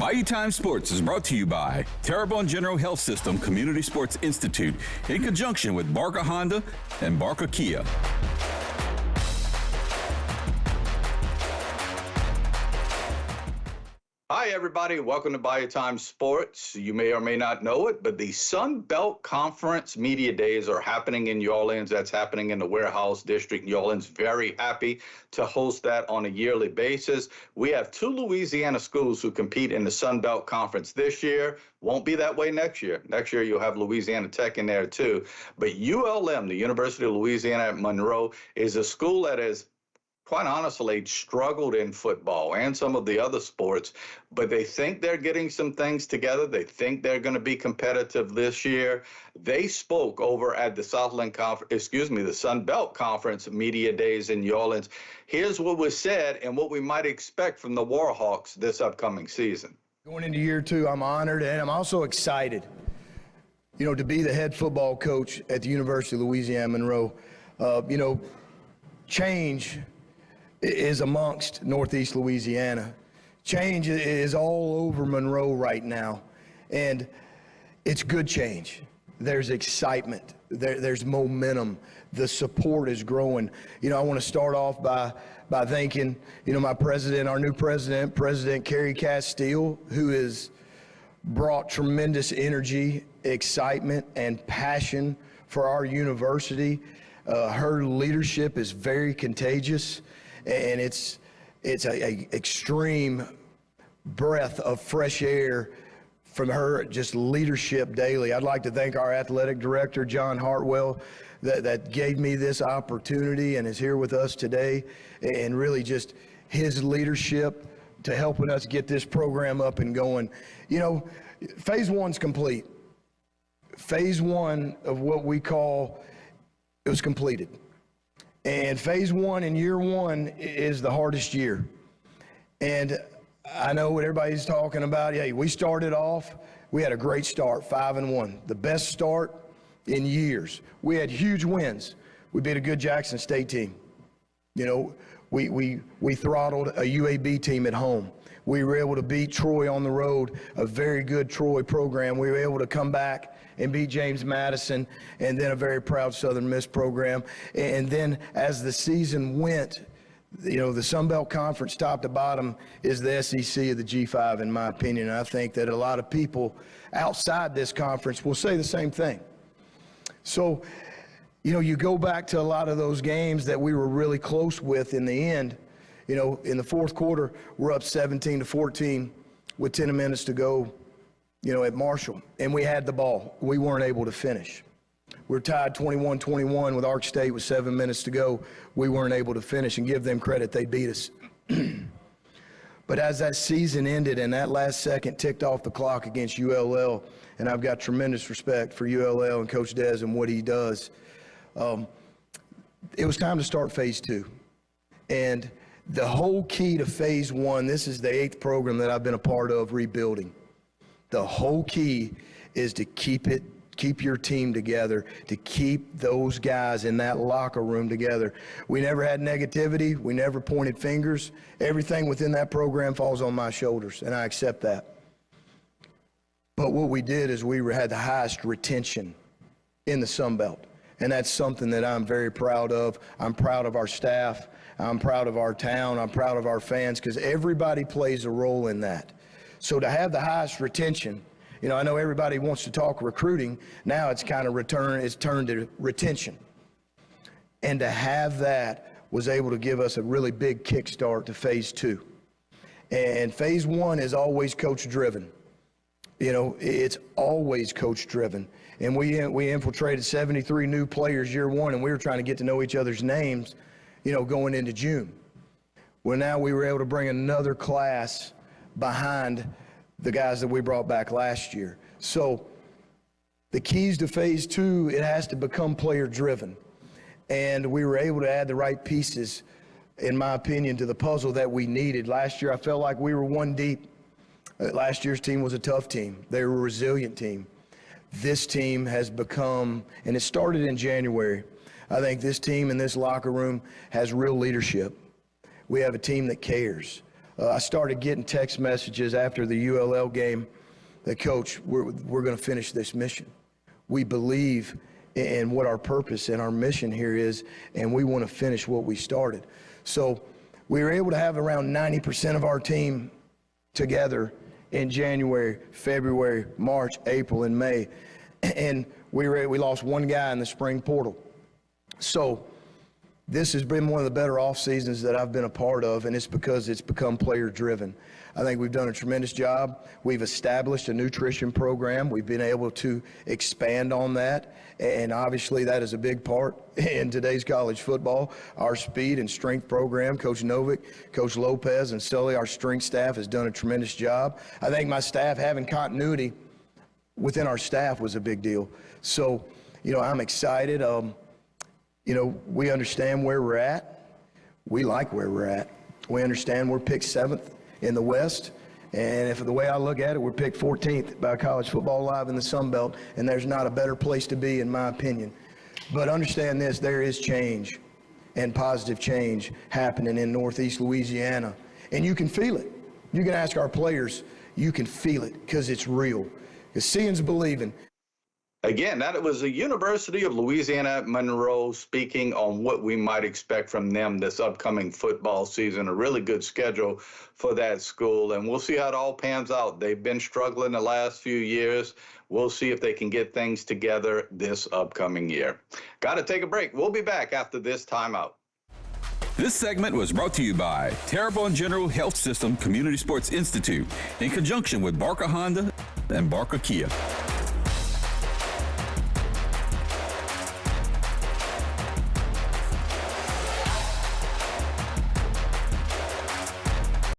Bayou Time Sports is brought to you by Terrebonne General Health System Community Sports Institute in conjunction with Barker Honda and Barker Kia. Hi, everybody. Welcome to Bayou Time Sports. You may or may not know it, but the Sun Belt Conference Media Days are happening in New Orleans. That's happening in the Warhawks district. New Orleans very happy to host that on a yearly basis. We have 2 Louisiana schools who compete in the Sun Belt Conference this year. Won't be that way next year. Next year, you'll have Louisiana Tech in there, too. But ULM, the University of Louisiana at Monroe, is a school that is quite honestly, struggled in football and some of the other sports, but they think they're getting some things together. They think they're going to be competitive this year. They spoke over at the the Sun Belt Conference Media Days in New Orleans. Here's what was said and what we might expect from the Warhawks this upcoming season. Going into year 2, I'm honored and I'm also excited, to be the head football coach at the University of Louisiana Monroe. Change is amongst Northeast Louisiana. Change is all over Monroe right now, and it's good change. There's excitement. There's momentum. The support is growing. I want to start off by thanking, my president, our new president, President Carrie Castile, who has brought tremendous energy, excitement, and passion for our university. Her leadership is very contagious. And it's a extreme breath of fresh air from her just leadership daily. I'd like to thank our athletic director, John Hartwell, that gave me this opportunity and is here with us today, and really just his leadership to helping us get this program up and going. Phase 1's complete. Phase 1 of what we call, it was completed. And phase 1 in year 1 is the hardest year. And I know what everybody's talking about. Hey, we started off, we had a great start, 5-1, the best start in years. We had huge wins. We beat a good Jackson State team. We throttled a UAB team at home. We were able to beat Troy on the road, a very good Troy program. We were able to come back and beat James Madison, and then a very proud Southern Miss program. And then as the season went, the Sun Belt Conference top to bottom is the SEC of the G5, in my opinion. And I think that a lot of people outside this conference will say the same thing. So, you go back to a lot of those games that we were really close with in the end. In the fourth quarter, we're up 17-14 with 10 minutes to go, at Marshall, and we had the ball. We weren't able to finish. We're tied 21-21 with Ark State with 7 minutes to go. We weren't able to finish, and give them credit, they beat us. But as that season ended and that last second ticked off the clock against ULL, and I've got tremendous respect for ULL and Coach Des and what he does, it was time to start phase 2. And the whole key to phase 1, this is the 8th program that I've been a part of rebuilding. The whole key is to keep your team together, to keep those guys in that locker room together. We never had negativity. We never pointed fingers. Everything within that program falls on my shoulders, and I accept that. But what we did is we had the highest retention in the Sun Belt, and that's something that I'm very proud of. I'm proud of our staff. I'm proud of our town. I'm proud of our fans, because everybody plays a role in that. So to have the highest retention, I know everybody wants to talk recruiting. Now it's kind of turned to retention. And to have that was able to give us a really big kickstart to phase 2. And phase 1 is always coach-driven. It's always coach-driven. And we infiltrated 73 new players year 1, and we were trying to get to know each other's names, going into June. Well, now we were able to bring another class behind the guys that we brought back last year. So the keys to phase 2, it has to become player-driven. And we were able to add the right pieces, in my opinion, to the puzzle that we needed. Last year, I felt like we were one deep. Last year's team was a tough team. They were a resilient team. This team has become, and it started in January, I think this team in this locker room has real leadership. We have a team that cares. I started getting text messages after the ULL game that, Coach, we're going to finish this mission. We believe in what our purpose and our mission here is, and we want to finish what we started. So we were able to have around 90% of our team together in January, February, March, April, and May. And we lost one guy in the spring portal. So this has been one of the better off seasons that I've been a part of, and it's because it's become player driven. I think we've done a tremendous job. We've established a nutrition program. We've been able to expand on that, and obviously that is a big part in today's college football. Our speed and strength program, Coach Novick, Coach Lopez, and Sully, our strength staff has done a tremendous job. I think my staff having continuity within our staff was a big deal. So, I'm excited. We understand where we're at. We like where we're at. We understand we're picked 7th in the West, and if the way I look at it, we're picked 14th by College Football Live in the Sun Belt, and there's not a better place to be, in my opinion. But understand this, there is change and positive change happening in Northeast Louisiana, and you can feel it. You can ask our players, you can feel it because it's real. Because seeing's believing. Again, that was the University of Louisiana at Monroe speaking on what we might expect from them this upcoming football season. A really good schedule for that school, and we'll see how it all pans out. They've been struggling the last few years. We'll see if they can get things together this upcoming year. Got to take a break. We'll be back after this timeout. This segment was brought to you by Terrebonne General Health System Community Sports Institute in conjunction with Barker Honda and Barker Kia.